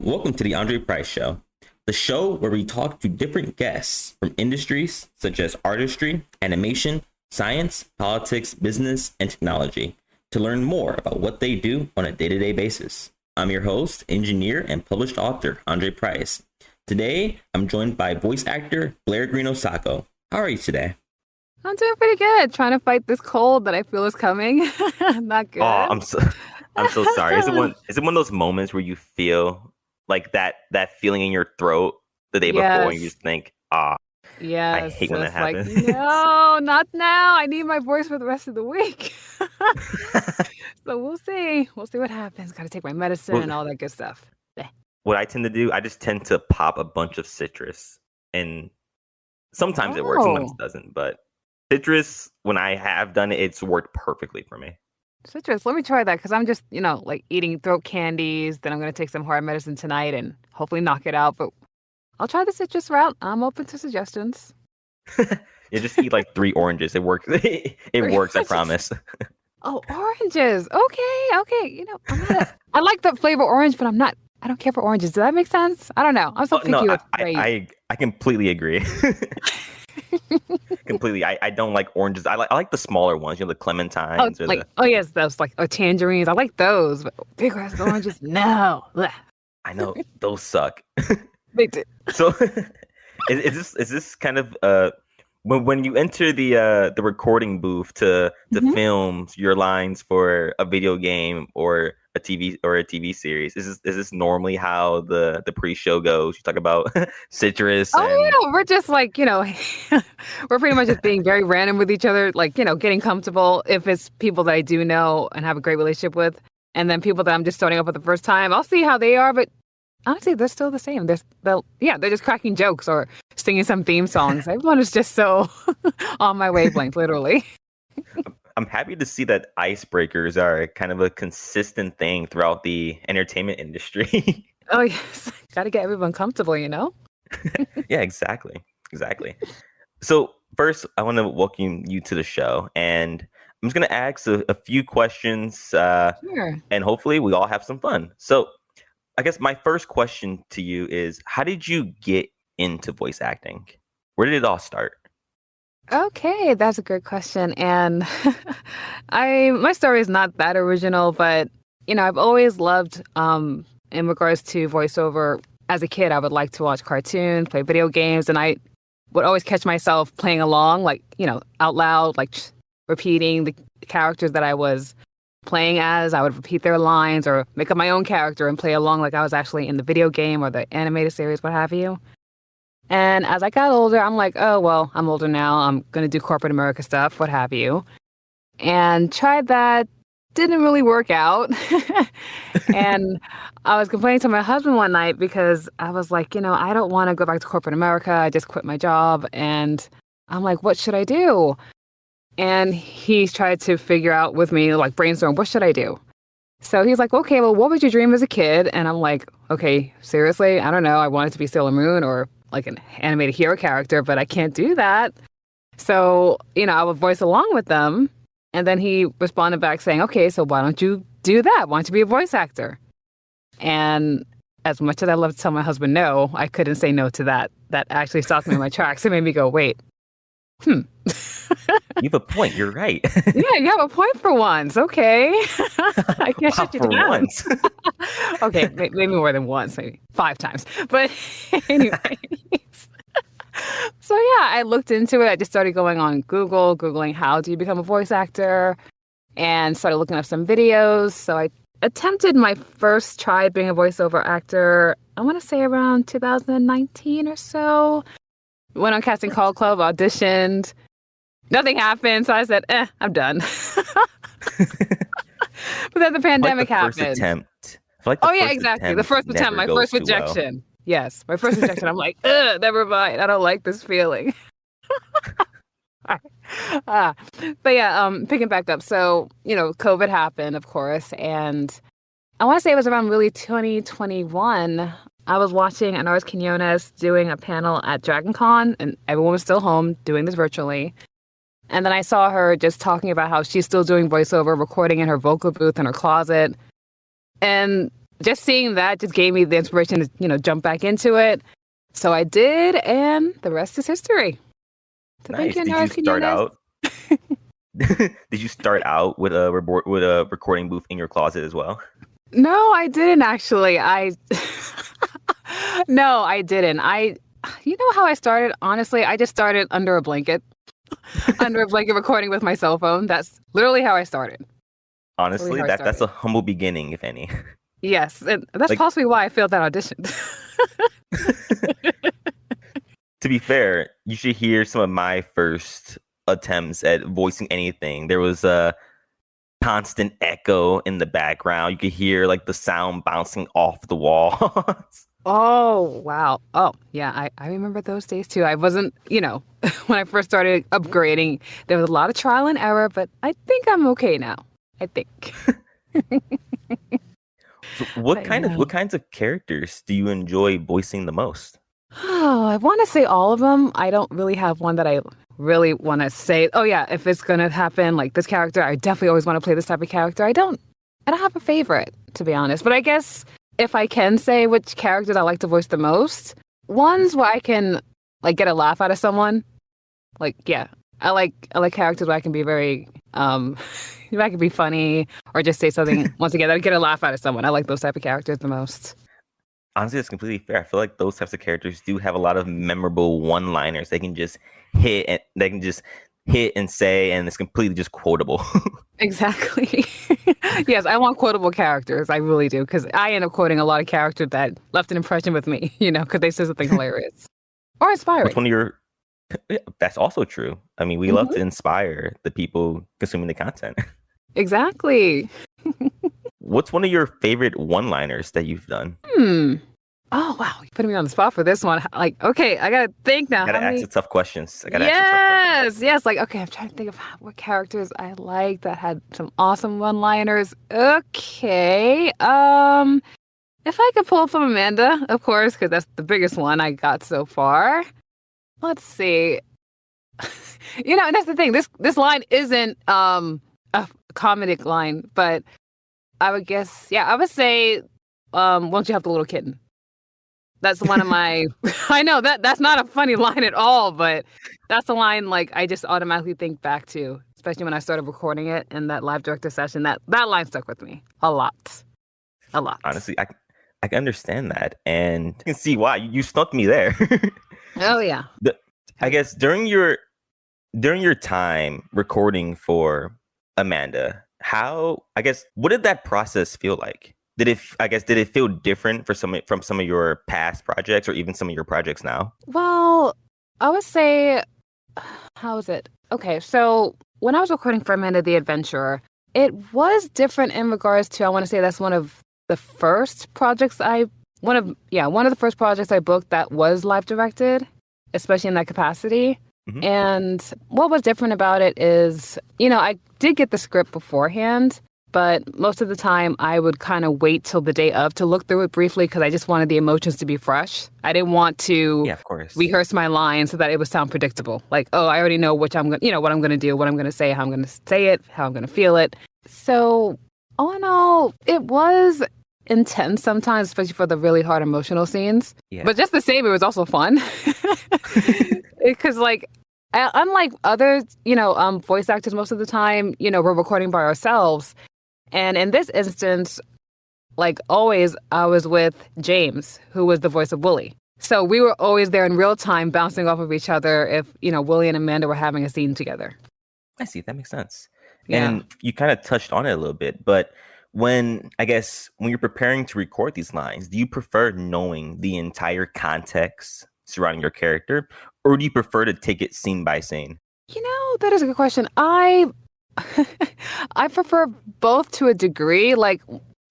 Welcome to the Andre Price Show, the show where we talk to different guests from industries such as artistry, animation, science, politics, business, and technology to learn more about what they do on a day-to-day basis. I'm your host, engineer, and published author, Andre Price. Today, I'm joined by voice actor Blair Greene-Osako. How are you today? I'm doing pretty good. Trying to fight this cold that I feel is coming. Not good. Oh, I'm so sorry. Is it one of those moments where you feel like that feeling in your throat the day before and you just think, I yes, hate when that it's like, happens. no, not now. I need my voice for the rest of the week. So we'll see. We'll see what happens. Got to take my medicine and all that good stuff. What I tend to do, I just tend to pop a bunch of citrus, and sometimes it works, sometimes it doesn't. But citrus, when I have done it, it's worked perfectly for me. Citrus, let me try that because I'm just, like eating throat candies. Then I'm going to take some hard medicine tonight and hopefully knock it out. But I'll try the citrus route. I'm open to suggestions. You just eat like 3 oranges. It works. It works, I promise. Oh, oranges. Okay. I like the flavor orange, but I don't care for oranges. Does that make sense? I don't know. I'm so picky with grapes. I completely agree. Completely. I don't like oranges. I like the smaller ones, the clementines. Yes, those tangerines. I like those, but big ass oranges, no. I know those suck. They do. So, is this kind of when you enter the recording booth to film your lines for a video game or a TV series? Is this normally how the pre-show goes? You talk about citrus. We're just we're pretty much just being very random with each other, getting comfortable. If it's people that I do know and have a great relationship with, and then people that I'm just starting up for the first time, I'll see how they are. But honestly, they're still the same. They're just cracking jokes or singing some theme songs. Everyone is just so on my wavelength, literally. I'm happy to see that icebreakers are kind of a consistent thing throughout the entertainment industry. Oh, yes. Got to get everyone comfortable, Yeah, exactly. So first, I want to welcome you to the show. And I'm just going to ask a few questions. Sure. And hopefully we all have some fun. So I guess my first question to you is, how did you get into voice acting? Where did it all start? Okay, that's a good question. And my story is not that original, but I've always loved in regards to voiceover. As a kid, I would like to watch cartoons, play video games, and I would always catch myself playing along, out loud, repeating the characters that I was playing as. I would repeat their lines or make up my own character and play along like I was actually in the video game or the animated series, what have you. And as I got older, I'm like, oh, well, I'm older now. I'm going to do corporate America stuff, what have you. And tried that. Didn't really work out. And I was complaining to my husband one night because I was like, I don't want to go back to corporate America. I just quit my job. And I'm like, what should I do? And he tried to figure out with me, brainstorm, what should I do? So he's like, okay, well, what was your dream as a kid? And I'm like, okay, seriously? I don't know. I wanted to be Sailor Moon or an animated hero character, but I can't do that. So, I would voice along with them. And then he responded back saying, okay, so why don't you do that? Why don't you be a voice actor? And as much as I love to tell my husband no, I couldn't say no to that. That actually stopped me in my tracks. It made me go, wait, You have a point. You're right. Yeah, you have a point for once. Okay. I can't shut you down. Once. Okay, maybe more than once, maybe 5 times. But anyway. So yeah, I looked into it. I just started going on Googling how do you become a voice actor, and started looking up some videos. So I attempted my first try at being a voiceover actor, I want to say around 2019 or so. Went on Casting Call Club, auditioned. Nothing happened, so I said, I'm done. But then the pandemic happened. First attempt. Exactly. The first attempt, my first rejection. Well. Yes, my first rejection. I'm like, never mind. I don't like this feeling. But yeah, picking back up. So, COVID happened, of course. And I want to say it was around really 2021. I was watching Anaris Quinones doing a panel at DragonCon, and everyone was still home doing this virtually. And then I saw her just talking about how she's still doing voiceover, recording in her vocal booth in her closet. And just seeing that just gave me the inspiration to, jump back into it. So I did, and the rest is history. So nice. Did you start out? Did you start out with a recording booth in your closet as well? No, I didn't actually. No, I didn't. You know how I started? Honestly, I just started under a blanket. Under a blanket recording with my cell phone. That's literally how I started. Honestly, that's a humble beginning, if any. Yes, and that's possibly why I failed that audition. To be fair, you should hear some of my first attempts at voicing anything. There was a constant echo in the background. You could hear like the sound bouncing off the walls. Oh, wow. Oh, yeah, I remember those days too. I wasn't, when I first started upgrading, there was a lot of trial and error, but I think I'm okay now. I think. So what kinds of characters do you enjoy voicing the most? Oh, I want to say all of them. I don't really have one that I really want to say, oh yeah, if it's going to happen like this character, I definitely always want to play this type of character. I don't have a favorite, to be honest. But I guess if I can say which characters I like to voice the most, ones where I can like get a laugh out of someone. Like, yeah, I like characters where I can be very, I can be funny or just say something once again that I get a laugh out of someone. I like those type of characters the most. Honestly, it's completely fair. I feel like those types of characters do have a lot of memorable one-liners. They can just hit and say, and it's completely just quotable. Exactly. Yes, I want quotable characters. I really do, because I end up quoting a lot of characters that left an impression with me. Because they said something hilarious or inspiring. Which one of your? That's also true. I mean, we love to inspire the people consuming the content. Exactly. What's one of your favorite one-liners that you've done? Oh, wow. You're putting me on the spot for this one. Like, okay, I got to think now. I got to ask the tough questions. Yes. Like, okay, I'm trying to think of what characters I like that had some awesome one-liners. Okay. If I could pull from Amanda, of course, because that's the biggest one I got so far. Let's see. And that's the thing. This line isn't a comedic line, but I would guess, I would say, won't you have the little kitten? That's one of my, I know that's not a funny line at all, but that's a line like I just automatically think back to, especially when I started recording it in that live director session. That line stuck with me a lot. Honestly, I can understand that, and I can see why. You stuck me there. Oh yeah. I guess during your time recording for Amanda, what did that process feel like? Did it feel different from some of your past projects or even some of your projects now? Well, I would say, how is it? Okay, so when I was recording for Amanda the Adventurer, it was different in regards to, I want to say that's one of the first projects one of the first projects I booked that was live directed, especially in that capacity. Mm-hmm. And what was different about it is, I did get the script beforehand, but most of the time I would kind of wait till the day of to look through it briefly because I just wanted the emotions to be fresh. I didn't want to rehearse my lines so that it would sound predictable. Like, oh, I already know what I'm going to do, what I'm going to say, how I'm going to say it, how I'm going to feel it. So all in all, it was intense sometimes, especially for the really hard emotional scenes. Yeah. But just the same, it was also fun. Because unlike other, voice actors, most of the time, we're recording by ourselves. And in this instance, like always, I was with James, who was the voice of Wooly. So we were always there in real time, bouncing off of each other if, Wooly and Amanda were having a scene together. I see. That makes sense. Yeah. And you kind of touched on it a little bit, but when you're preparing to record these lines, do you prefer knowing the entire context surrounding your character, or do you prefer to take it scene by scene? That is a good question. I prefer both to a degree. Like,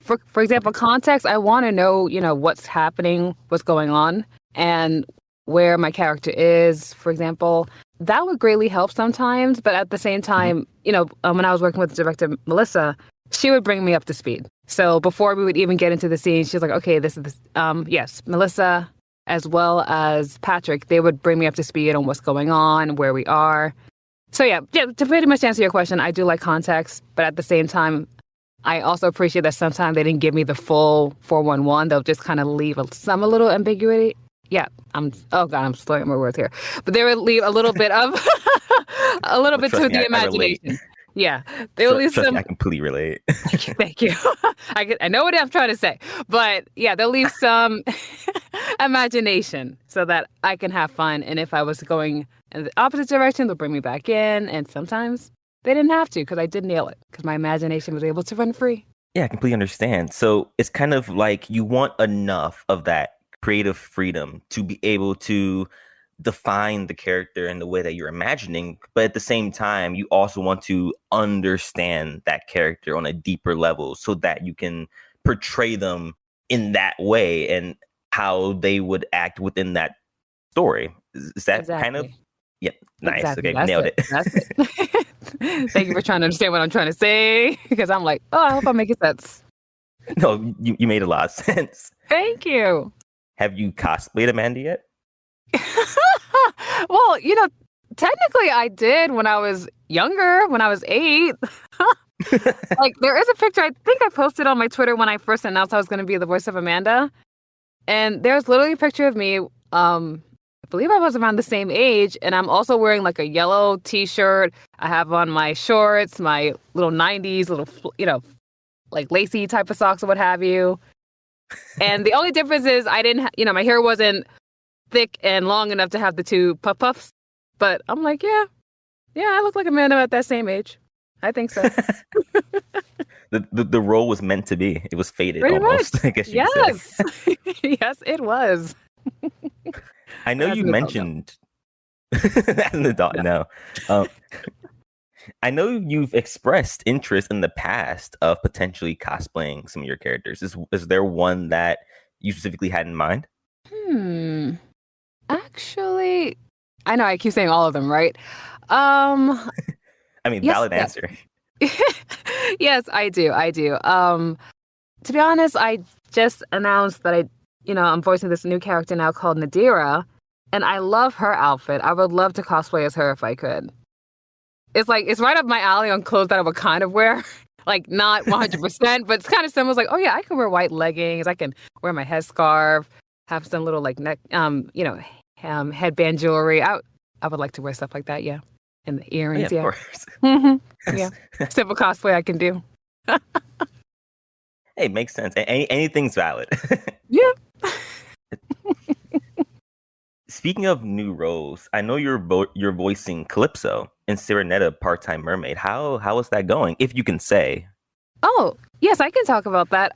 for example, context, I want to know, what's happening, what's going on, and where my character is, for example. That would greatly help sometimes, but at the same time, when I was working with director Melissa, she would bring me up to speed. So before we would even get into the scene, she was like, okay, this is yes, Melissa, as well as Patrick, they would bring me up to speed on what's going on, where we are. So yeah, to pretty much answer your question, I do like context, but at the same time, I also appreciate that sometimes they didn't give me the full 411. They'll just kind of leave some a little ambiguity. Yeah, oh God, I'm slurring my words here. But they would leave a little bit of a little bit Trust to me, the I relate. imagination. Yeah, they will leave Trust some. me, I completely relate. Thank you. I know what I'm trying to say, but yeah, they'll leave some imagination so that I can have fun. And if I was going in the opposite direction, they'll bring me back in. And sometimes they didn't have to because I did nail it because my imagination was able to run free. Yeah, I completely understand. So it's kind of like you want enough of that creative freedom to be able to define the character in the way that you're imagining, but at the same time, you also want to understand that character on a deeper level so that you can portray them in that way and how they would act within that story. Is that kind of? Exactly. Yep. Nice. Exactly. Okay, That's nailed it. That's it. Thank you for trying to understand what I'm trying to say because I'm like, oh, I hope I'm making sense. No, you made a lot of sense. Thank you. Have you cosplayed Amanda yet? Well, technically I did when I was younger, when I was 8. Like there is a picture I think I posted on my Twitter when I first announced I was going to be the voice of Amanda. And there's literally a picture of me. I believe I was around the same age, and I'm also wearing like a yellow t-shirt. I have on my shorts, my little 90s, little, like lacy type of socks or what have you. And the only difference is I didn't, my hair wasn't thick and long enough to have the two puffs. But I'm like, yeah, I look like Amanda at that same age. I think so. The role was meant to be. It was fated. Pretty almost. much. I guess you could say. Yes, it was. I know As you an adult, mentioned as an adult now. I know you've expressed interest in the past of potentially cosplaying some of your characters. Is there one that you specifically had in mind? Actually, I know I keep saying all of them, right? I mean, Yes, valid yes. answer. Yes, I do. To be honest, I just announced that I'm voicing this new character now called Nadira, and I love her outfit. I would love to cosplay as her if I could. It's right up my alley on clothes that I would kind of wear. Like not 100%, but it's kind of similar. It's like, oh yeah, I can wear white leggings. I can wear my headscarf, have some little like neck, headband jewelry. I would like to wear stuff like that. Yeah, and the earrings. Yeah, Yeah, of course. Yeah. Simple cosplay I can do. Hey, makes sense. Anything's valid. Yeah. Speaking of new roles, I know you're voicing Calypso in Serenetta Part-Time Mermaid. How is that going? If you can say. Oh, yes, I can talk about that.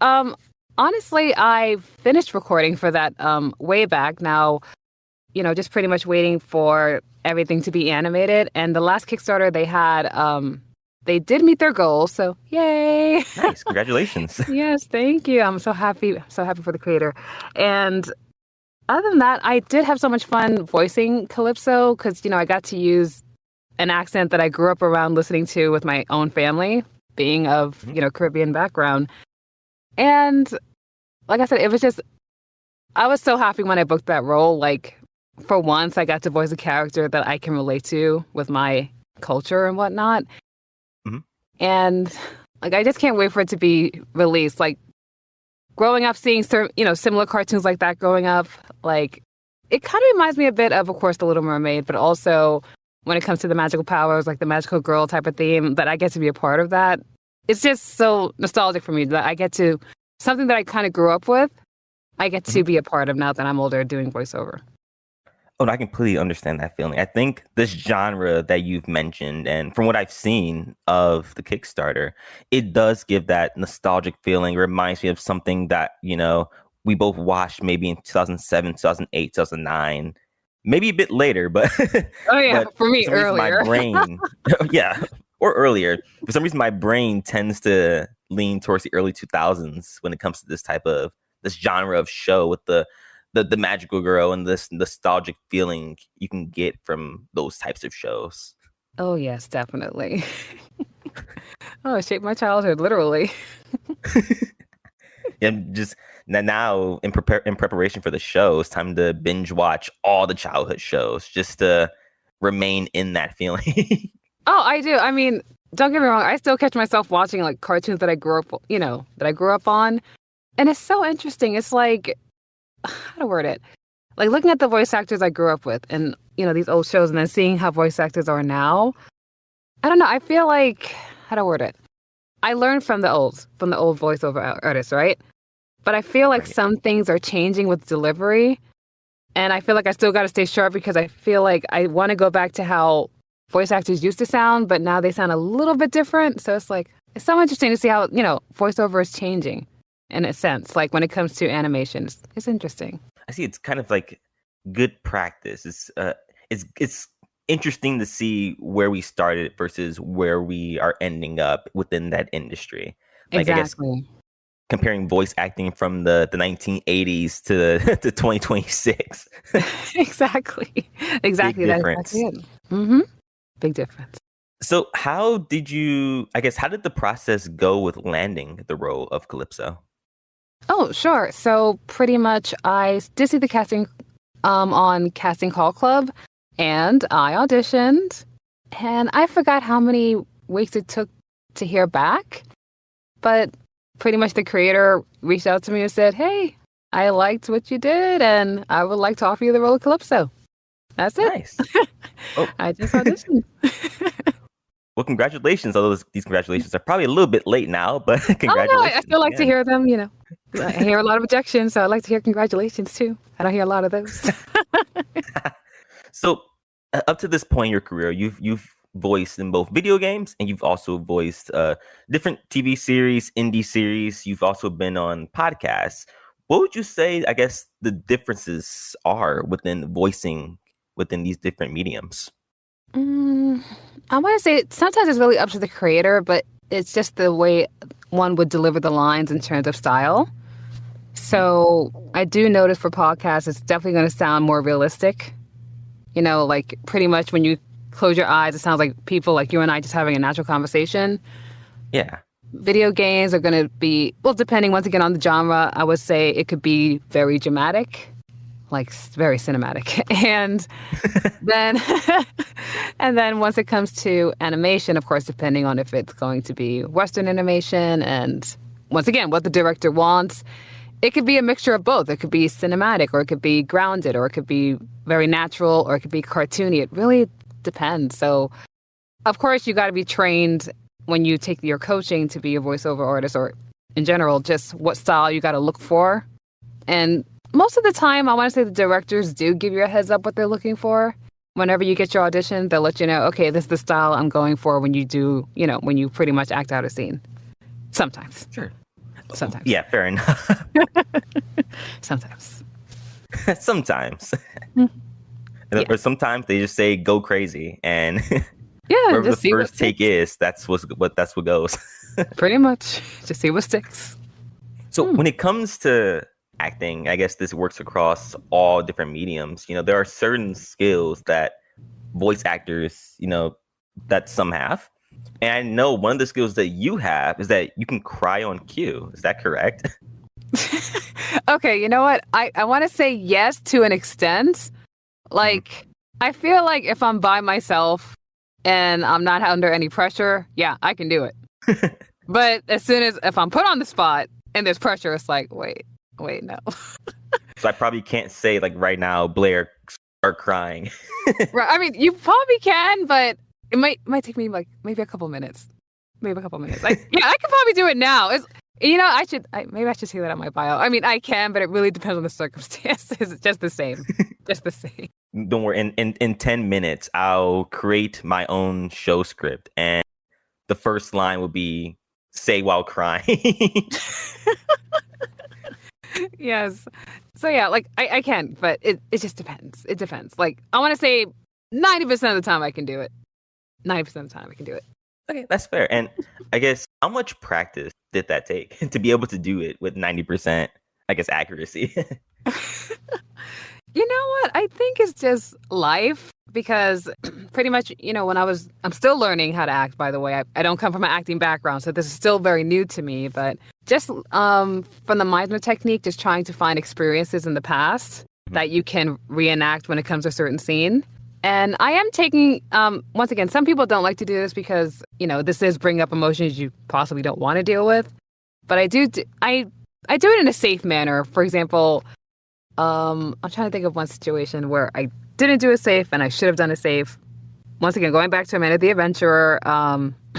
Honestly, I finished recording for that way back now, just pretty much waiting for everything to be animated. And the last Kickstarter they had, they did meet their goals, so yay. Nice, congratulations. Yes, thank you. I'm so happy for the creator. And other than that, I did have so much fun voicing Calypso because, I got to use an accent that I grew up around listening to with my own family, being of, Caribbean background. And like I said, it was just, I was so happy when I booked that role. Like, for once, I got to voice a character that I can relate to with my culture and whatnot. Mm-hmm. And, like, I just can't wait for it to be released. Like, growing up, seeing similar cartoons like that growing up, like it kind of reminds me a bit of course, The Little Mermaid, but also when it comes to the magical powers, like the magical girl type of theme, that I get to be a part of that. It's just so nostalgic for me that I get to something that I kind of grew up with. I get to be a part of now that I'm older doing voiceover. Oh, no, I completely understand that feeling. I think this genre that you've mentioned, and from what I've seen of the Kickstarter, it does give that nostalgic feeling. It reminds me of something that, we both watched maybe in 2007, 2008, 2009, maybe a bit later, but oh yeah, but for me my earlier. brain, yeah, or earlier. For some reason, my brain tends to lean towards the early 2000s when it comes to this genre of show with the magical girl and this nostalgic feeling you can get from those types of shows. Oh yes, definitely. Oh, it shaped my childhood, literally. And just now in preparation for the show, it's time to binge watch all the childhood shows just to remain in that feeling. Oh, I do. I mean, don't get me wrong, I still catch myself watching like cartoons that I grew up, that I grew up on. And it's so interesting. It's like, how to word it? Like looking at the voice actors I grew up with and, these old shows and then seeing how voice actors are now. I don't know. I feel like, how to word it? I learned from the old voiceover artists, right? But I feel like some things are changing with delivery. And I feel like I still got to stay sharp because I feel like I want to go back to how voice actors used to sound, but now they sound a little bit different. So it's like, it's so interesting to see how, voiceover is changing in a sense. Like when it comes to animations, it's interesting. I see. It's kind of like good practice. It's interesting to see where we started versus where we are ending up within that industry. Like, exactly. I guess comparing voice acting from the 1980s to 2026. Exactly. Big difference. That's it. Mm-hmm. Big difference. So how did the process go with landing the role of Calypso? Oh, sure. So pretty much I did see the casting on Casting Call Club, and I auditioned, and I forgot how many weeks it took to hear back, but pretty much the creator reached out to me and said, "Hey, I liked what you did, and I would like to offer you the role of Calypso." That's it. Nice. Oh. I just auditioned. Well, congratulations. Although these congratulations are probably a little bit late now, but congratulations. Oh, no, I still like to hear them, I hear a lot of objections, so I like to hear congratulations too. I don't hear a lot of those. So, up to this point in your career, you've voiced in both video games and you've also voiced different TV series, indie series. You've also been on podcasts. What would you say, I guess, the differences are within voicing within these different mediums? I want to say sometimes it's really up to the creator, but it's just the way one would deliver the lines in terms of style. So I do notice for podcasts, it's definitely going to sound more realistic. Like pretty much when you close your eyes, it sounds like people like you and I just having a natural conversation. Yeah. Video games are going to be, well, depending once again on the genre, I would say it could be very dramatic, like very cinematic. And then, and then once it comes to animation, of course, depending on if it's going to be Western animation and once again, what the director wants, it could be a mixture of both. It could be cinematic or it could be grounded or it could be very natural or it could be cartoony. It really depends. So, of course, you got to be trained when you take your coaching to be a voiceover artist or in general, just what style you got to look for. And most of the time, I want to say the directors do give you a heads up what they're looking for. Whenever you get your audition, they'll let you know, okay, this is the style I'm going for when you do, when you pretty much act out a scene. Sometimes. Sure. Sometimes. Yeah, fair enough. Sometimes. Sometimes. Yeah. Or sometimes they just say go crazy and yeah, wherever the first take is, that's what goes. Pretty much. Just see what sticks. So when it comes to acting, I guess this works across all different mediums. There are certain skills that voice actors, that some have. And I know one of the skills that you have is that you can cry on cue. Is that correct? Okay, you know what? I want to say yes to an extent. Like, I feel like if I'm by myself and I'm not under any pressure, yeah, I can do it. But as soon as if I'm put on the spot and there's pressure, it's like, wait, no. So I probably can't say like right now, Blair, start crying. Right. I mean, you probably can, but it might take me like maybe a couple minutes. I could probably do it now. Maybe I should say that on my bio. I mean, I can, but it really depends on the circumstances. It's just the same. Don't worry. In 10 minutes, I'll create my own show script, and the first line will be "say while crying." Yes. So yeah, like I can, but it just depends. It depends. Like I want to say 90% of the time I can do it. 90% of the time I can do it. Okay, that's fair. And I guess how much practice did that take to be able to do it with 90%, I guess, accuracy? You know what? I think it's just life because pretty much, when I'm still learning how to act, by the way. I don't come from an acting background, so this is still very new to me. But just from the Meisner technique, just trying to find experiences in the past that you can reenact when it comes to a certain scene. And I am taking, once again, some people don't like to do this because, this is bringing up emotions you possibly don't want to deal with. But I do it in a safe manner. For example, I'm trying to think of one situation where I didn't do it safe and I should have done it safe. Once again, going back to A Man of the Adventurer,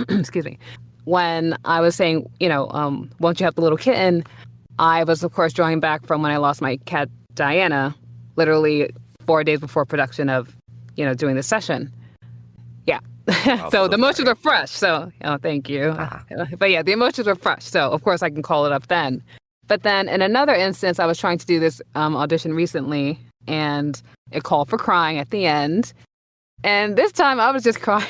excuse me, when I was saying, won't you help the little kitten? I was, of course, drawing back from when I lost my cat, Diana, literally 4 days before production of, doing this session. Yeah. So the emotions were fresh. So, thank you. But yeah, the emotions were fresh. So, of course, I can call it up then. But then in another instance, I was trying to do this audition recently, and it called for crying at the end. And this time I was just crying.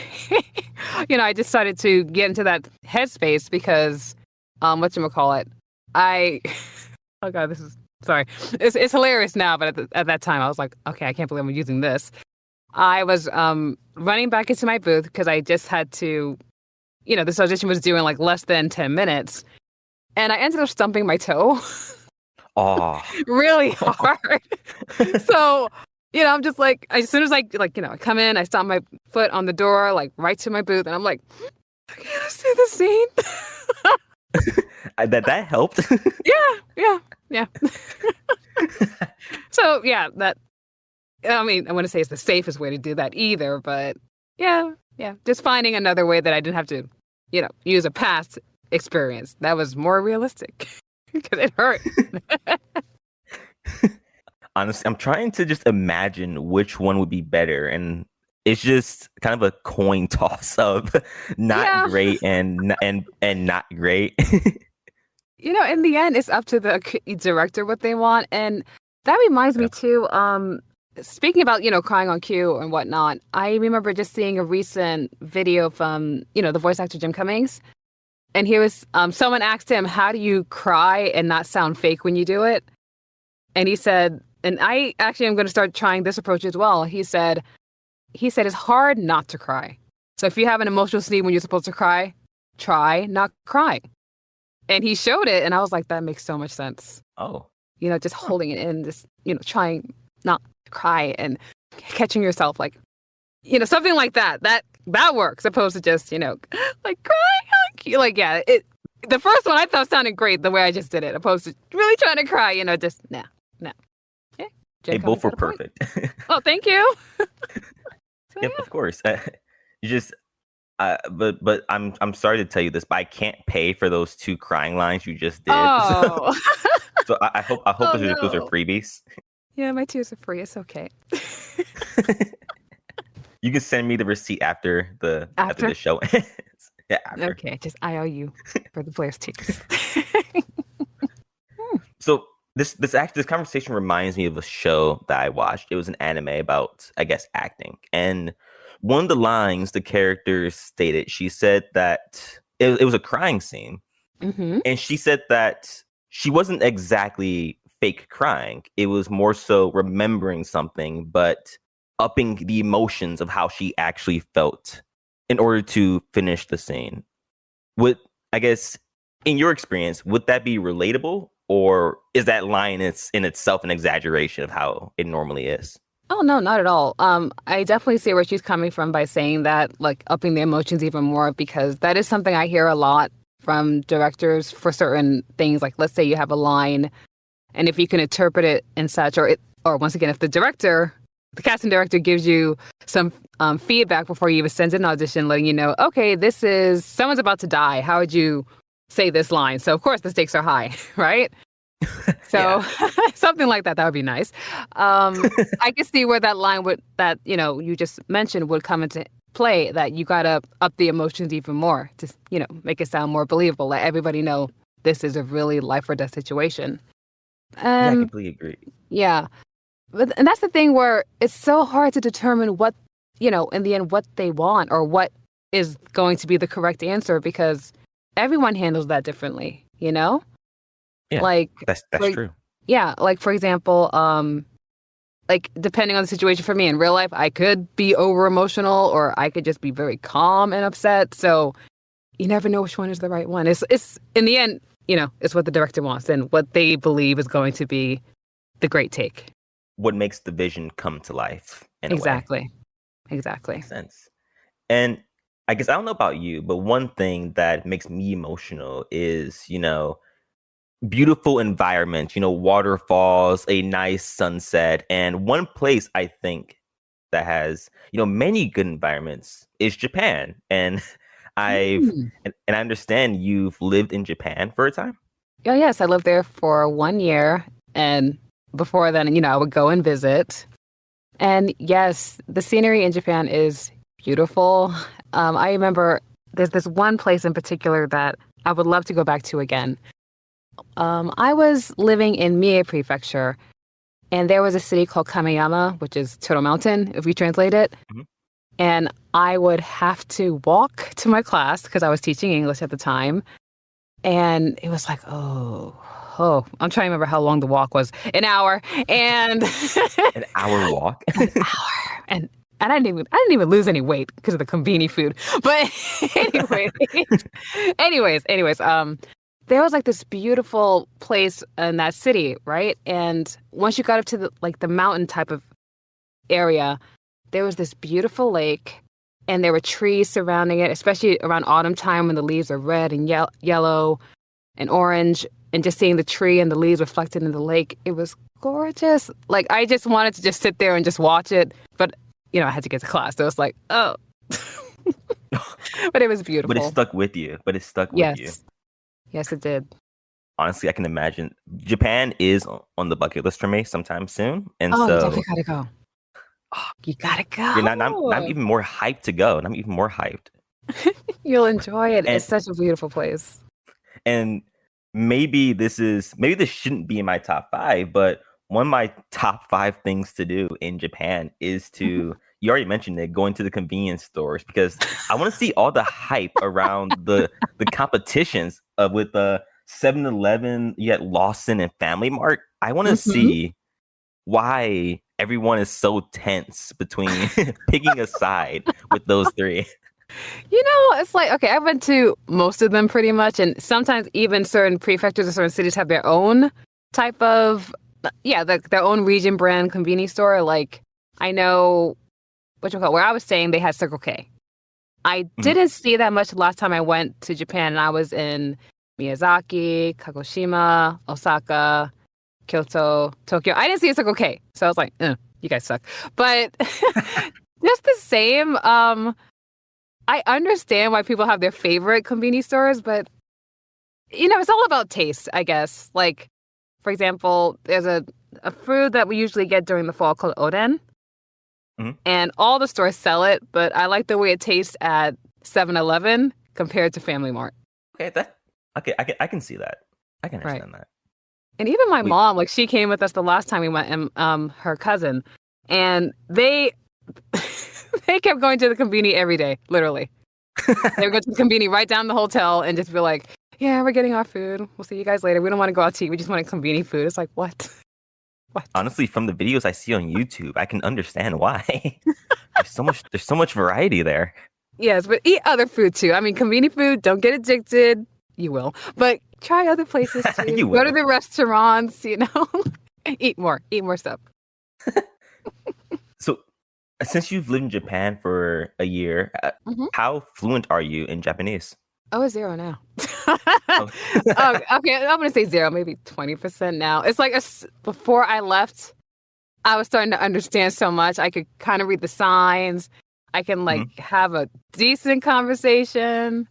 I decided to get into that headspace because, whatchamacallit, oh God, this is, sorry. It's hilarious now, but at that time I was like, okay, I can't believe I'm using this. I was running back into my booth because I just had to, this audition was due in like less than 10 minutes. And I ended up stumping my toe. Oh. Really hard. So, I'm just like, as soon as I come in, I stomp my foot on the door, like right to my booth. And I'm like, okay, let's do the scene. That helped. Yeah. So, yeah, I want to say it's the safest way to do that either. But yeah. Just finding another way that I didn't have to, use a past experience. That was more realistic because it hurt. Honestly, I'm trying to just imagine which one would be better, and it's just kind of a coin toss of not great and not great. In the end, it's up to the director what they want, and that reminds me too. Speaking about crying on cue and whatnot, I remember just seeing a recent video from the voice actor Jim Cummings, and he was someone asked him, "How do you cry and not sound fake when you do it?" And he said. And I actually am going to start trying this approach as well. He said it's hard not to cry. So if you have an emotional scene when you're supposed to cry, try not crying. And he showed it, and I was like, that makes so much sense. Oh. Just holding it in, just, trying not to cry and catching yourself, like, something like that. That works, opposed to just, like crying. Like, yeah, the first one I thought sounded great the way I just did it, opposed to really trying to cry, just, no. They both were perfect. Oh, thank you. Yep, of course. You just, but I'm sorry to tell you this, but I can't pay for those 2 crying lines you just did. Oh. So I hope those are freebies. Yeah, my 2s are free. It's okay. You can send me the receipt after the show ends. Yeah, after. Okay, just IOU for the Blair's tickets. So. This conversation reminds me of a show that I watched. It was an anime about, I guess, acting. And one of the lines the character stated, she said that it was a crying scene. Mm-hmm. And she said that she wasn't exactly fake crying. It was more so remembering something, but upping the emotions of how she actually felt in order to finish the scene. I guess, in your experience, would that be relatable? Or is that line in itself an exaggeration of how it normally is? Oh, no, not at all. I definitely see where she's coming from by saying that, like, upping the emotions even more, because that is something I hear a lot from directors for certain things. Like, let's say you have a line, and if you can interpret it in such, or once again, if the casting director gives you some feedback before you even send an audition, letting you know, okay, this is, someone's about to die. How would you say this line? So of course the stakes are high, right? So something like that would be nice. I can see where that line you just mentioned would come into play, that you gotta up the emotions even more to make it sound more believable, let everybody know this is a really life or death situation. I completely agree. Yeah, and that's the thing where it's so hard to determine what in the end what they want or what is going to be the correct answer, because everyone handles that differently, Yeah, like that's true. Yeah, like for example, like depending on the situation for me in real life, I could be over emotional or I could just be very calm and upset. So you never know which one is the right one. It's in the end, it's what the director wants and what they believe is going to be the great take. What makes the vision come to life? Exactly. Exactly. Makes sense. And I guess I don't know about you, but one thing that makes me emotional is, beautiful environment, waterfalls, a nice sunset. And one place I think that has, many good environments is Japan. And Mm. and I understand you've lived in Japan for a time. Oh, yes, I lived there for 1 year. And before then, I would go and visit. And yes, the scenery in Japan is beautiful. I remember there's this one place in particular that I would love to go back to again. I was living in Mie Prefecture, and there was a city called Kameyama, which is Turtle Mountain, if we translate it. Mhm. And I would have to walk to my class because I was teaching English at the time. And it was like, I'm trying to remember how long the walk was. An hour. And An hour walk. an hour. And I didn't even lose any weight because of the conveni food. But anyways, there was like this beautiful place in that city, right? And once you got up to the mountain type of area, there was this beautiful lake, and there were trees surrounding it, especially around autumn time when the leaves are red and yellow and orange, and just seeing the tree and the leaves reflected in the lake, it was gorgeous. Like, I just wanted to just sit there and just watch it, but I had to get to class, so it was like, oh. But it was beautiful. But it stuck with you. Yes, it did. Honestly, I can imagine. Japan is on the bucket list for me sometime soon, and You so definitely gotta go. You gotta go. you're not even more hyped to go, and I'm even more hyped. You'll enjoy it. And- It's such a beautiful place. And maybe this shouldn't be in my top 5, but one of my top 5 things to do in Japan is to, you already mentioned it, going to the convenience stores, because I want to see all the hype around the competitions with the 7-Eleven, yet Lawson and Family Mart. I want to see why everyone is so tense between picking a side with those three. It's like, okay, I went to most of them pretty much, and sometimes even certain prefectures or certain cities have their own type of, their own region brand convenience store. Like, I know, where I was staying, they had Circle K. I didn't see that much the last time I went to Japan, and I was in Miyazaki, Kagoshima, Osaka, Kyoto, Tokyo. I didn't see a Circle K, so I was like, you guys suck. But just the same, I understand why people have their favorite convenience stores, but, it's all about taste, I guess. Like, for example, there's a food that we usually get during the fall called oden. And all the stores sell it, but I like the way it tastes at 7-Eleven compared to Family Mart. Okay, I can see that. I can understand that. And even my mom, like, she came with us the last time we went, and her cousin, and they kept going to the conveni every day, literally. They would go to the conveni right down the hotel and just be like, yeah, we're getting our food. We'll see you guys later. We don't want to go out to eat. We just want a conveni food. It's like, what? What? Honestly, from the videos I see on YouTube, I can understand why. There's so much variety there. Yes, but eat other food too. I mean, conveni food, don't get addicted. You will. But try other places too. You Go to will. the restaurants, Eat more stuff. So, since you've lived in Japan for a year, how fluent are you in Japanese? Oh, it's 0 now. Oh, okay, I'm going to say 0, maybe 20% now. It's like before I left, I was starting to understand so much. I could kind of read the signs. I can have a decent conversation.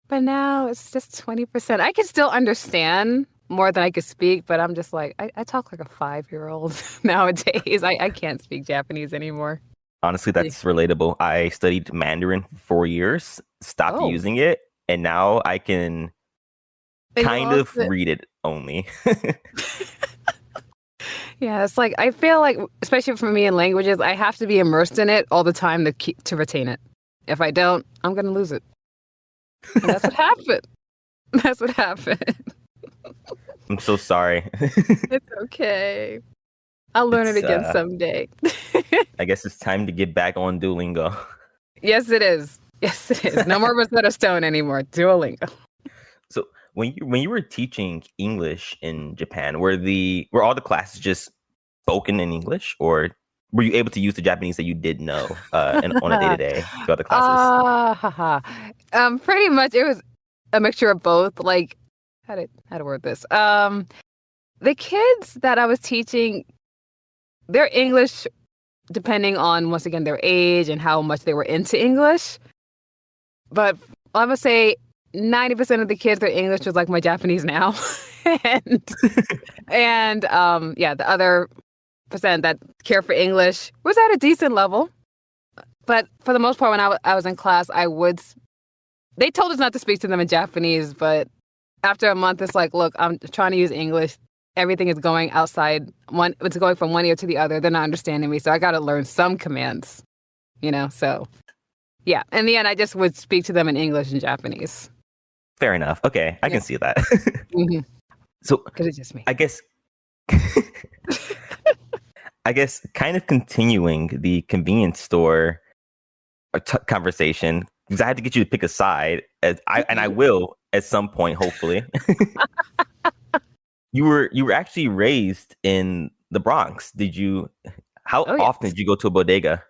But now it's just 20%. I can still understand more than I could speak, but I'm just like, I talk like a 5-year-old nowadays. I can't speak Japanese anymore. Honestly, that's relatable. I studied Mandarin for 4 years, stopped using it, and now I can kind of read it only. Yeah, it's like, I feel like, especially for me in languages, I have to be immersed in it all the time to retain it. If I don't, I'm going to lose it. And that's what happened. That's what happened. I'm so sorry. It's okay. I'll learn it again someday. I guess it's time to get back on Duolingo. Yes, it is. Yes, it is. No more Rosetta Stone anymore. Duolingo. So when you were teaching English in Japan, were all the classes just spoken in English, or were you able to use the Japanese that you did know on a day-to-day throughout the classes? Pretty much it was a mixture of both. Like, how to word this? The kids that I was teaching, their English, depending on, once again, their age and how much they were into English. But I would say 90% of the kids, their English was like my Japanese now. and the other percent that care for English was at a decent level. But for the most part, when I was in class, they told us not to speak to them in Japanese, but after a month, it's like, look, I'm trying to use English. Everything is going outside. It's going from one ear to the other. They're not understanding me, so I got to learn some commands, so yeah. In the end, I just would speak to them in English and Japanese. Fair enough. Okay, I can see that. Mm-hmm. So, because it's just me. I guess kind of continuing the convenience store conversation, because I had to get you to pick a side, and I will at some point, hopefully. You were actually raised in the Bronx. How often did you go to a bodega?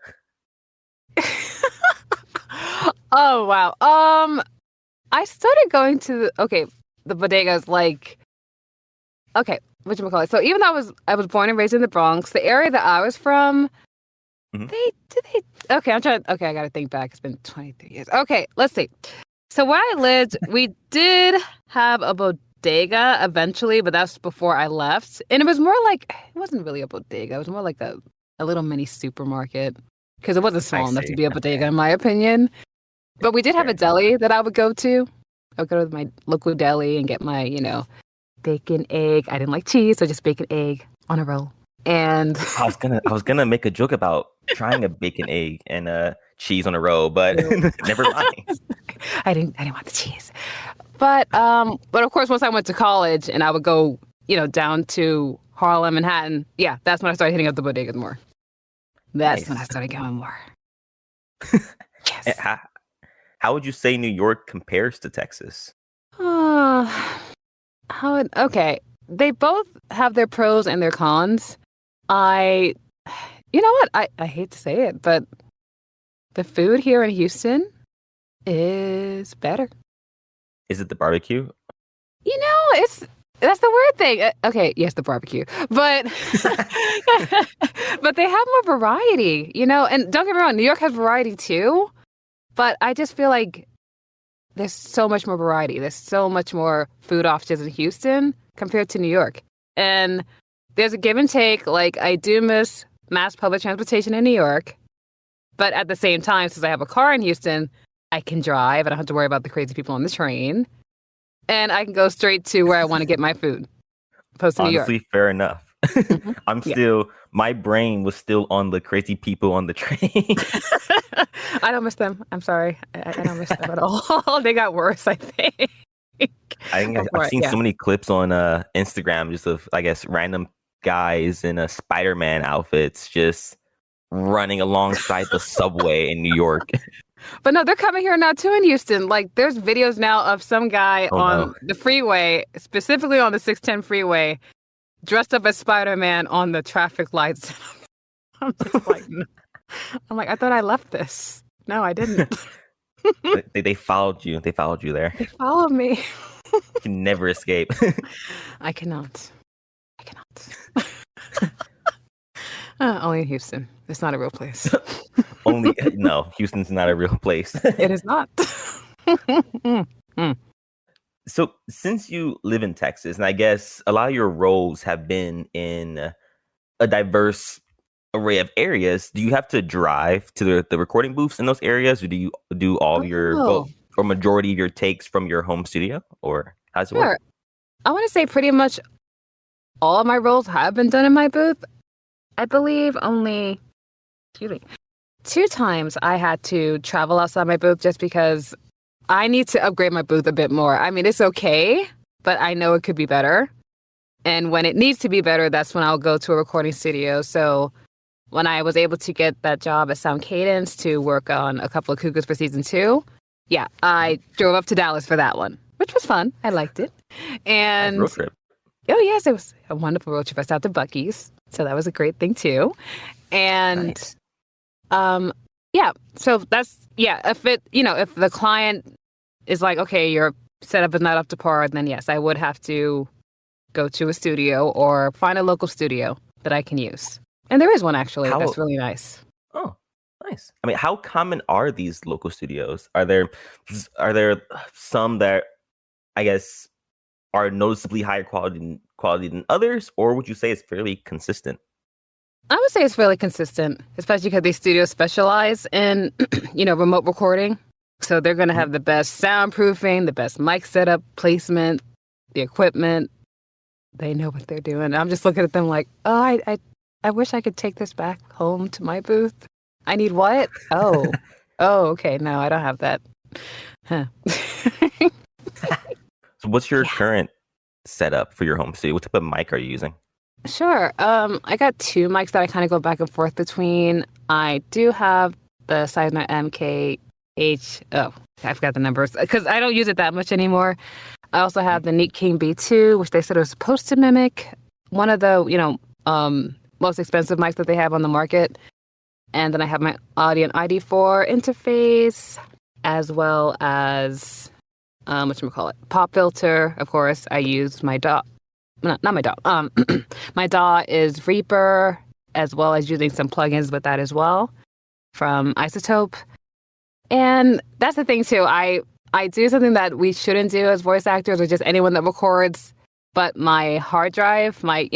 Oh wow. I started going to the bodegas whatchamacallit. So even though I was born and raised in the Bronx, the area that I was from, I gotta think back. It's been 23 years. Okay, let's see. So where I lived, we did have a bodega eventually, but that's before I left. And it was more like, it wasn't really a bodega. It was more like a little mini supermarket, because it wasn't small enough to be a bodega, in my opinion. But we did have a deli that I would go to. I would go to my local deli and get my, bacon, egg. I didn't like cheese, so just bacon, egg on a roll. And I was gonna make a joke about trying a bacon, egg, and cheese on a roll, but never mind. I didn't want the cheese. But of course, once I went to college and I would go, down to Harlem, Manhattan, yeah, that's when I started hitting up the bodegas more. That's when I started going more. Yes. How would you say New York compares to Texas? They both have their pros and their cons. You know what? I hate to say it, but the food here in Houston is better. Is it the barbecue? That's the weird thing. Okay, yes, the barbecue, but but they have more variety, and don't get me wrong, New York has variety too, but I just feel like there's so much more variety. There's so much more food options in Houston compared to New York. And there's a give and take. Like, I do miss mass public transportation in New York, but at the same time, since I have a car in Houston, I can drive. I don't have to worry about the crazy people on the train. And I can go straight to where I want to get my food. Opposed to New York. Honestly, fair enough. Mm-hmm. My brain was still on the crazy people on the train. I don't miss them. I'm sorry. I don't miss them at all. They got worse, I think. I've seen so many clips on Instagram just of, I guess, random guys in Spider-Man outfits just running alongside the subway in New York. But no, they're coming here now too in Houston. Like, there's videos now of some guy on the freeway, specifically on the 610 freeway, dressed up as Spider-Man on the traffic lights. I'm just like, no. I'm like, I thought I left this. No, I didn't. They followed you. They followed you there. They followed me. You can never escape. I cannot. Only in Houston. It's not a real place. No, Houston's not a real place. It is not. So, since you live in Texas, and I guess a lot of your roles have been in a diverse array of areas, do you have to drive to the recording booths in those areas, or do you do all or majority of your takes from your home studio, or how does it work? I want to say pretty much all of my roles have been done in my booth. I believe only 2 times I had to travel outside my booth just because I need to upgrade my booth a bit more. I mean, it's okay, but I know it could be better. And when it needs to be better, that's when I'll go to a recording studio. So when I was able to get that job at Sound Cadence to work on a couple of Cougars for season 2, yeah, I drove up to Dallas for that one, which was fun. I liked it. And road trip. Oh, yes, it was a wonderful road trip. I stopped at Buc-ee's, so that was a great thing, too. And Nice. yeah, so that's if if the client is like, okay, your setup is not up to par, then yes, I would have to go to a studio or find a local studio that I can use. And there is one actually How? that's really nice. Oh, nice. I mean, how common are these local studios? Are there some that I guess are noticeably higher quality than others, or would you say it's fairly consistent? I would say it's fairly consistent, especially because these studios specialize in, remote recording. So they're going to Mhm. have the best soundproofing, the best mic setup, placement, the equipment. They know what they're doing. I'm just looking at them like, oh, I wish I could take this back home to my booth. I need what? Oh, okay. No, I don't have that. Huh. So, what's your Yeah. current setup for your home studio? What type of mic are you using? Sure. I got two mics that I kind of go back and forth between. I do have the Seisner MKH. Oh, I forgot the numbers because I don't use it that much anymore. I also have the Neat King B2, which they said was supposed to mimic one of the, most expensive mics that they have on the market. And then I have my Audient ID4 interface, as well as whatchamacallit, pop filter. Of course, I use my DAW. Not my DAW. My DAW is Reaper, as well as using some plugins with that as well from Isotope. And that's the thing too. I do something that we shouldn't do as voice actors or just anyone that records. But my hard drive, my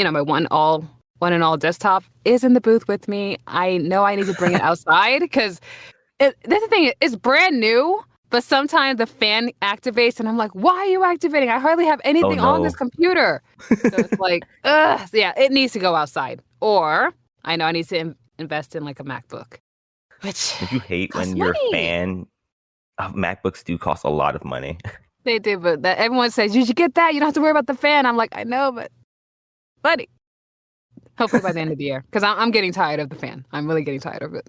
one and all desktop is in the booth with me. I know I need to bring it outside because that's the thing. It's brand new, but sometimes the fan activates, and I'm like, "Why are you activating? I hardly have Oh anything on no! this computer." So it's like, ugh. So yeah, it needs to go outside, or I know I need to invest in like a MacBook, which Don't you hate costs when you're a money. fan? MacBooks do cost a lot of money. They do, but that everyone says you should get that. You don't have to worry about the fan. I'm like, I know, but buddy, hopefully by the end of the year, because I'm getting tired of the fan. I'm really getting tired of it.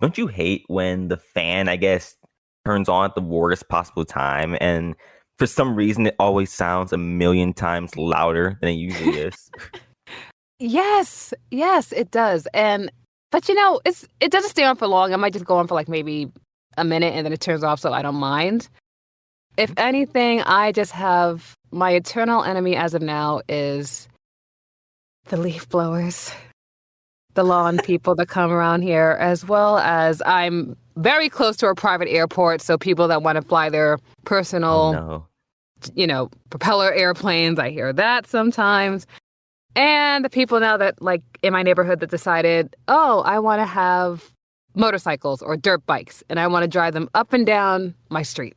Don't you hate when the fan, I guess, turns on at the worst possible time, and for some reason it always sounds a million times louder than it usually is? Yes, it does. But it doesn't stay on for long. I might just go on for like maybe a minute and then it turns off, so I don't mind. If anything, I just have my eternal enemy as of now is the leaf blowers, the lawn people that come around here, as well as I'm very close to a private airport, so people that want to fly their Oh personal, no! propeller airplanes, I hear that sometimes. And the people now that, like, in my neighborhood that decided, oh, I want to have motorcycles or dirt bikes, and I want to drive them up and down my street.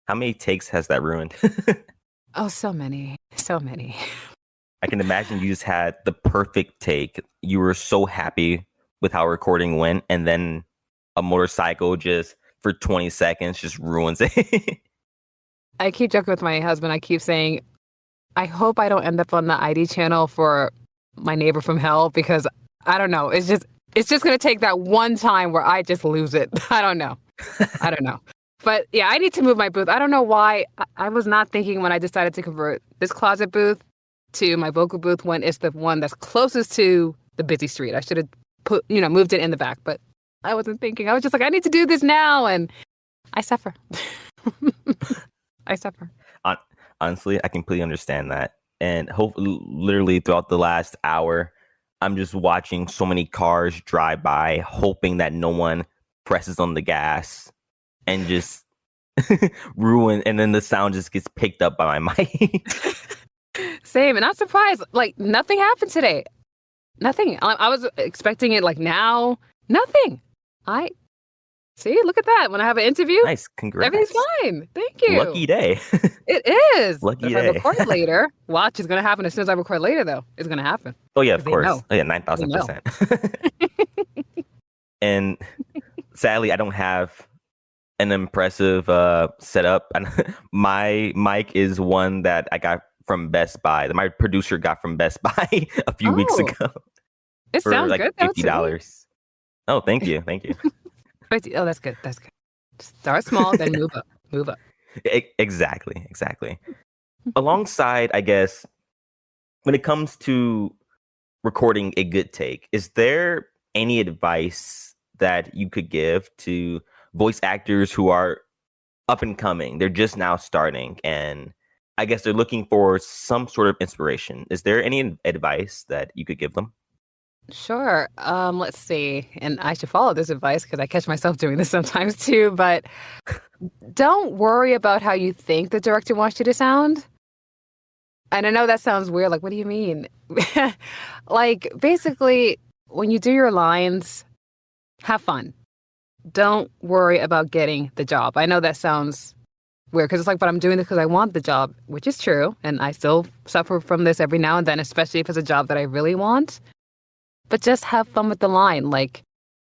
How many takes has that ruined? Oh, so many. So many. I can imagine you just had the perfect take. You were so happy with how recording went, and then a motorcycle just for 20 seconds just ruins it. I keep joking with my husband. I keep saying, I hope I don't end up on the ID channel for my neighbor from hell because I don't know. It's just going to take that one time where I just lose it. I don't know. But yeah, I need to move my booth. I don't know why. I was not thinking when I decided to convert this closet booth to my vocal booth when it's the one that's closest to the busy street. I should have moved it in the back, but I wasn't thinking. I was just like, I need to do this now. And I suffer. I suffer. Honestly, I completely understand that. And literally throughout the last hour, I'm just watching so many cars drive by, hoping that no one presses on the gas and just ruin. And then the sound just gets picked up by my mic. Same. And I'm surprised. Like, nothing happened today. Nothing. I was expecting it like now. Nothing. See, look at that. When I have an interview, Nice. Congrats. everything's fine. Thank you. Lucky day. It is. Lucky But if day. I record later, watch, it's going to happen as soon as I record later, though. It's going to happen. Oh, yeah, of 'Cause they course. know. Oh, yeah, They 9,000%. And sadly, I don't have an impressive setup. My mic is one that I got from Best Buy. That my producer got from Best Buy a few weeks Oh, ago it for sounds like good. Though, to me. $50. Oh, thank you. Oh, that's good. That's good. Start small, then move up. Move up. Exactly. Alongside, I guess, when it comes to recording a good take, is there any advice that you could give to voice actors who are up and coming? They're just now starting, and I guess they're looking for some sort of inspiration. Is there any advice that you could give them? Sure. Let's see. And I should follow this advice because I catch myself doing this sometimes too. But don't worry about how you think the director wants you to sound. And I know that sounds weird. Like, what do you mean? Like, basically, when you do your lines, have fun. Don't worry about getting the job. I know that sounds weird because it's like, but I'm doing this because I want the job, which is true. And I still suffer from this every now and then, especially if it's a job that I really want. But just have fun with the line. Like,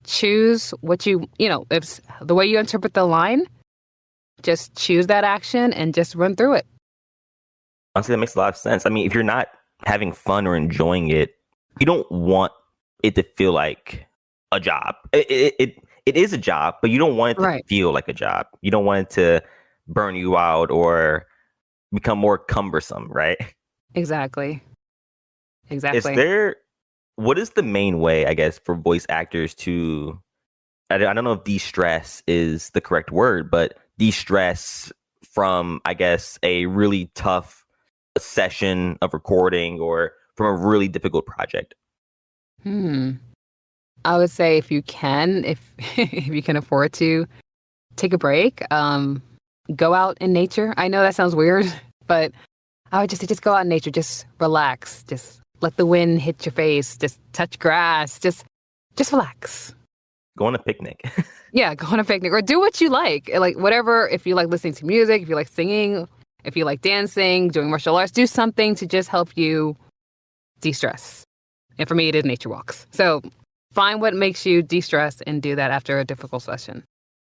choose what if the way you interpret the line, just choose that action and just run through it. Honestly, that makes a lot of sense. I mean, if you're not having fun or enjoying it, you don't want it to feel like a job. It is a job, but you don't want it to feel like a job. You don't want it to burn you out or become more cumbersome, right? Exactly. What is the main way, I guess, for voice actors to, I don't know if de-stress is the correct word, but de-stress from, I guess, a really tough session of recording or from a really difficult project? I would say if you can, if you can afford to take a break, go out in nature. I know that sounds weird, but I would just say just go out in nature, just relax, just let the wind hit your face, just touch grass, just relax. Go on a picnic. Yeah, go on a picnic or do what you like. Like whatever, if you like listening to music, if you like singing, if you like dancing, doing martial arts, do something to just help you de-stress. And for me, it is nature walks. So find what makes you de-stress and do that after a difficult session.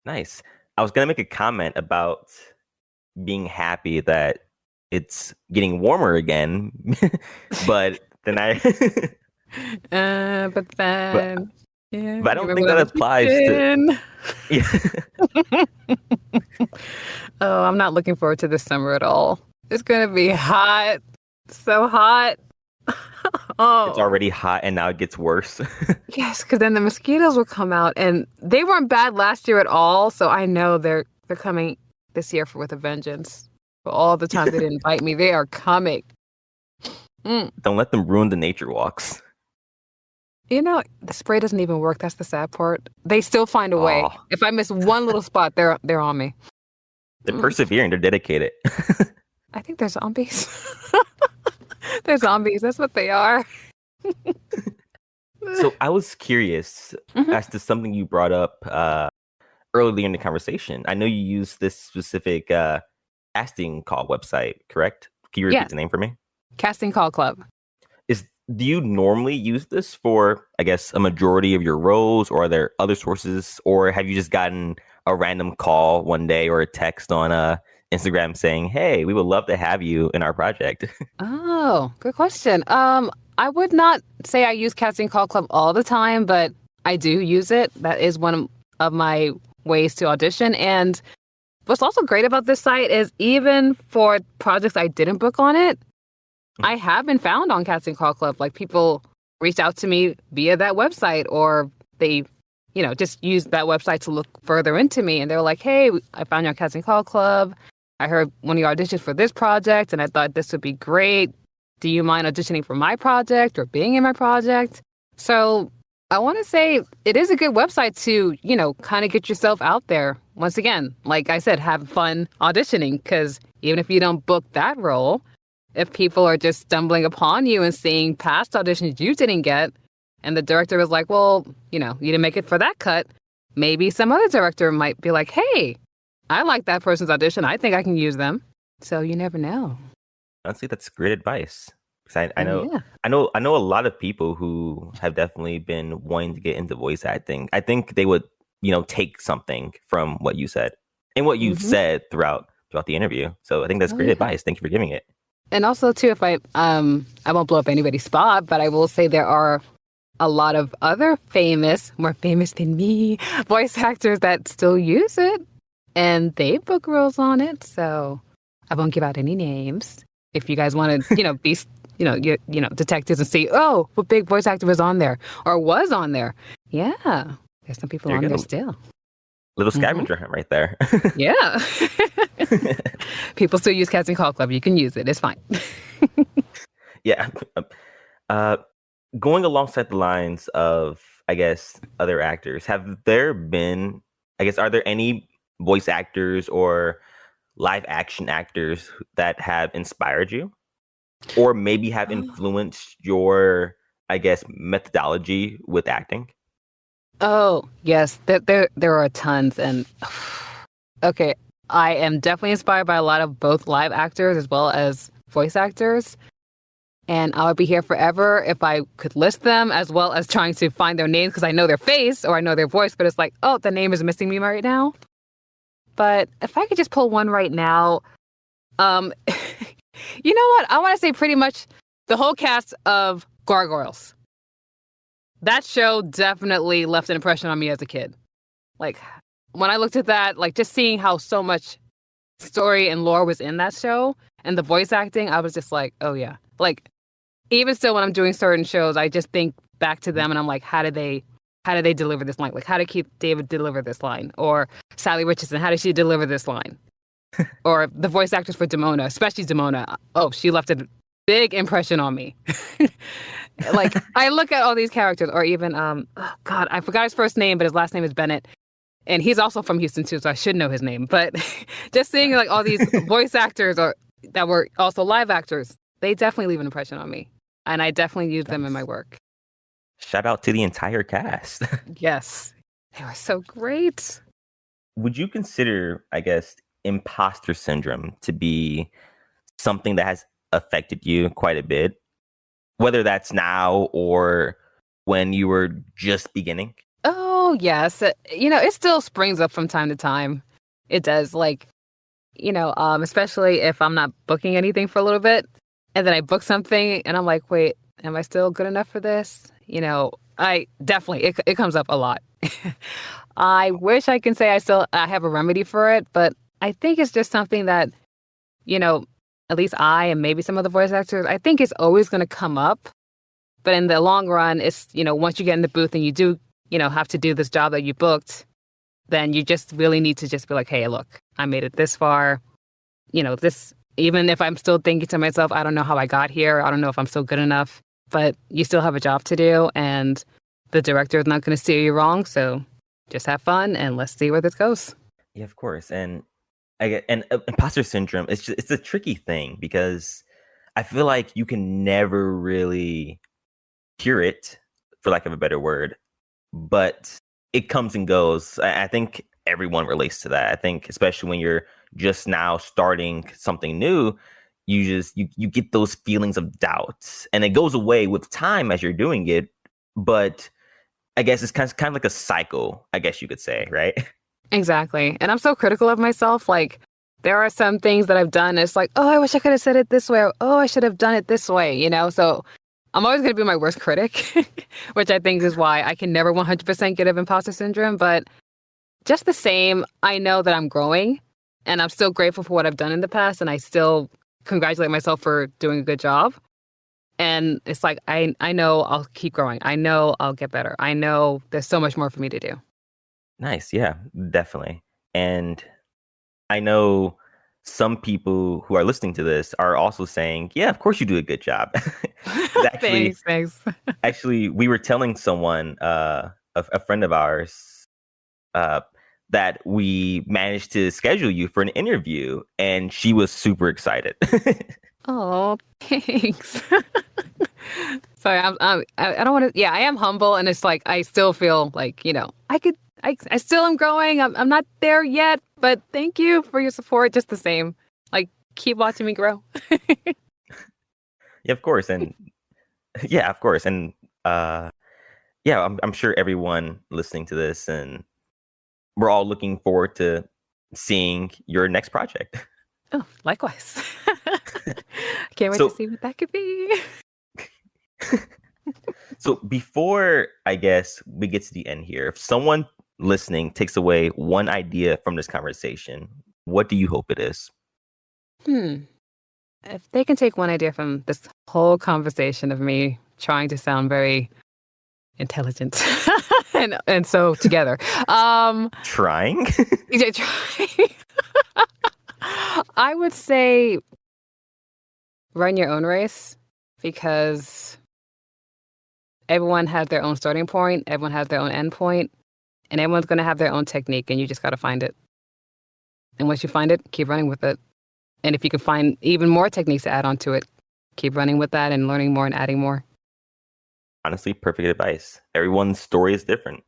Nice. I was going to make a comment about being happy that it's getting warmer again, but then yeah. But I don't think that applies to. Yeah. Oh, I'm not looking forward to this summer at all. It's gonna be hot, so hot. Oh, it's already hot, and now it gets worse. Yes, because then the mosquitoes will come out, and they weren't bad last year at all. So I know they're coming this year with a vengeance. For all the time they didn't bite me, they are coming. Don't let them ruin the nature walks. You know, the spray doesn't even work. That's the sad part. They still find a way. If I miss one little spot, they're on me. They're persevering. They're dedicated. I think they're zombies. They're zombies. That's what they are. So I was curious as to something you brought up earlier in the conversation. I know you use this specific casting call website, correct? Can you repeat the name for me? Casting Call Club. Do you normally use this for, I guess, a majority of your roles, or are there other sources, or have you just gotten a random call one day or a text on Instagram saying, "Hey, we would love to have you in our project"? Oh, good question. I would not say I use Casting Call Club all the time, but I do use it. That is one of my ways to audition. And what's also great about this site is even for projects I didn't book on it, I have been found on Casting Call Club. Like people reached out to me via that website, or they, just used that website to look further into me. And they were like, "Hey, I found you on Casting Call Club. I heard one of your auditions for this project, and I thought this would be great. Do you mind auditioning for my project or being in my project?" So I want to say it is a good website to, kind of get yourself out there. Once again, like I said, have fun auditioning, because even if you don't book that role, if people are just stumbling upon you and seeing past auditions you didn't get, and the director was like, "Well, you didn't make it for that cut," maybe some other director might be like, "Hey, I like that person's audition. I think I can use them." So you never know. Honestly, that's great advice. Because I know a lot of people who have definitely been wanting to get into voice acting. I think they would, take something from what you said and what you've said throughout the interview. So I think that's great advice. Thank you for giving it. And also, too, if I won't blow up anybody's spot, but I will say there are a lot of other more famous than me, voice actors that still use it, and they book roles on it. So I won't give out any names. If you guys want to, be detectives and see, oh, what big voice actor was on there or was on there. Yeah, there's some people on there still. Little scavenger hunt right there. Yeah. People still use Casting Call Club. You can use it. It's fine. Yeah. Going alongside the lines of, I guess, other actors, have there been, I guess, are there any voice actors or live action actors that have inspired you or maybe have influenced your, I guess, methodology with acting? Oh, yes. There are tons. And okay, I am definitely inspired by a lot of both live actors as well as voice actors. And I would be here forever if I could list them as well as trying to find their names because I know their face or I know their voice, but it's like, oh, the name is missing me right now. But if I could just pull one right now, you know what? I want to say pretty much the whole cast of Gargoyles. That show definitely left an impression on me as a kid. Like, when I looked at that, like, just seeing how so much story and lore was in that show and the voice acting, I was just like, oh, yeah. Like, even still when I'm doing certain shows, I just think back to them and I'm like, how did they deliver this line? Like, how did Keith David deliver this line? Or Sally Richardson, how did she deliver this line? Or the voice actress for Demona, especially Demona. Oh, she left a big impression on me. Like, I look at all these characters, or even, oh God, I forgot his first name, but his last name is Bennett. And he's also from Houston, too, so I should know his name. But just seeing, like, all these voice actors that were also live actors, they definitely leave an impression on me. And I definitely use them in my work. Shout out to the entire cast. Yes. They were so great. Would you consider, I guess, imposter syndrome to be something that has affected you quite a bit? Whether that's now or when you were just beginning? Oh, yes. It still springs up from time to time. It does. Like, especially if I'm not booking anything for a little bit and then I book something and I'm like, wait, am I still good enough for this? I definitely, it comes up a lot. I wish I can say I have a remedy for it, but I think it's just something that, at least I and maybe some of the voice actors, I think it's always going to come up. But in the long run, it's, once you get in the booth and you do, have to do this job that you booked, then you just really need to just be like, hey, look, I made it this far. This, even if I'm still thinking to myself, I don't know how I got here. I don't know if I'm still good enough, but you still have a job to do and the director is not going to steer you wrong. So just have fun and let's see where this goes. Yeah, of course. And imposter syndrome, it's a tricky thing because I feel like you can never really cure it, for lack of a better word, but it comes and goes. I think everyone relates to that. I think especially when you're just now starting something new, you get those feelings of doubt and it goes away with time as you're doing it. But I guess it's kind of like a cycle, I guess you could say, right? Exactly. And I'm so critical of myself. Like, there are some things that I've done. It's like, oh, I wish I could have said it this way. Or, oh, I should have done it this way, So I'm always going to be my worst critic, which I think is why I can never 100% get of imposter syndrome. But just the same, I know that I'm growing and I'm still grateful for what I've done in the past. And I still congratulate myself for doing a good job. And it's like, I know I'll keep growing. I know I'll get better. I know there's so much more for me to do. Nice. Yeah, definitely. And I know some people who are listening to this are also saying, yeah, of course you do a good job. Thanks. Actually, we were telling someone, a friend of ours, that we managed to schedule you for an interview and she was super excited. Oh, thanks. Sorry, I don't want to. Yeah, I am humble, and it's like I still feel like I still am growing. I'm not there yet, but thank you for your support. Just the same, like keep watching me grow. Yeah, of course, and I'm sure everyone listening to this, and we're all looking forward to seeing your next project. Oh, likewise. Can't wait to see what that could be. So before, I guess, we get to the end here, if someone listening takes away one idea from this conversation, what do you hope it is? if they can take one idea from this whole conversation of me trying to sound very intelligent and so together. Trying? I would say run your own race, because everyone has their own starting point, everyone has their own end point, and everyone's going to have their own technique, and you just got to find it. And once you find it, keep running with it. And if you can find even more techniques to add on to it, keep running with that and learning more and adding more. Honestly, perfect advice. Everyone's story is different.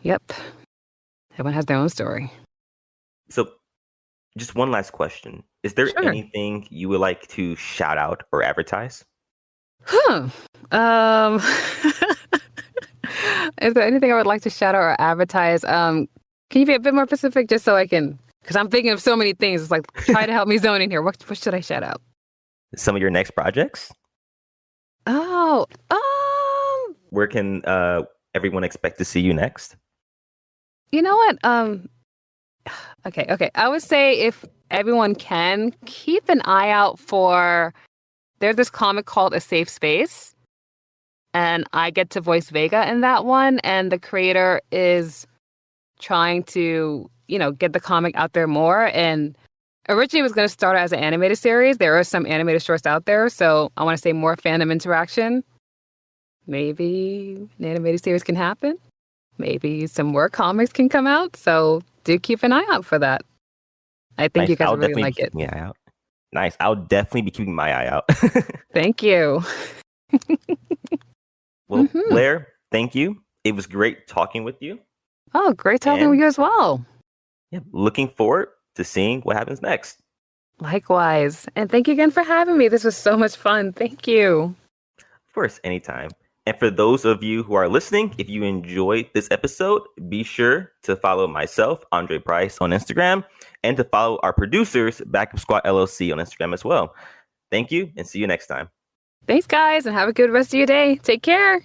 Yep. Everyone has their own story. So, just one last question. Is there Sure. anything you would like to shout out or advertise? Is there anything I would like to shout out or advertise? Can you be a bit more specific, just so I can, because I'm thinking of so many things. It's like, try to help me zone in here. What should I shout out? Some of your next projects? Oh, Where can everyone expect to see you next? you know what? Okay. I would say, if everyone can, keep an eye out for, there's this comic called A Safe Space, and I get to voice Vega in that one, and the creator is trying to, get the comic out there more. And originally it was going to start as an animated series. There are some animated shorts out there, so I want to say more fandom interaction. Maybe an animated series can happen. Maybe some more comics can come out. So do keep an eye out for that. I think Nice. you guys I'll will really definitely like be it. keeping my eye out. Nice. I'll definitely be keeping my eye out. Thank you. Well, Mhm. Blair, thank you. It was great talking with you. Oh, great talking And- with you as well. Yeah, looking forward to seeing what happens next. Likewise. And thank you again for having me. This was so much fun. Thank you. Of course, anytime. And for those of you who are listening, if you enjoyed this episode, be sure to follow myself, Andre Price, on Instagram, and to follow our producers, Backup Squad LLC, on Instagram as well. Thank you, and see you next time. Thanks, guys, and have a good rest of your day. Take care.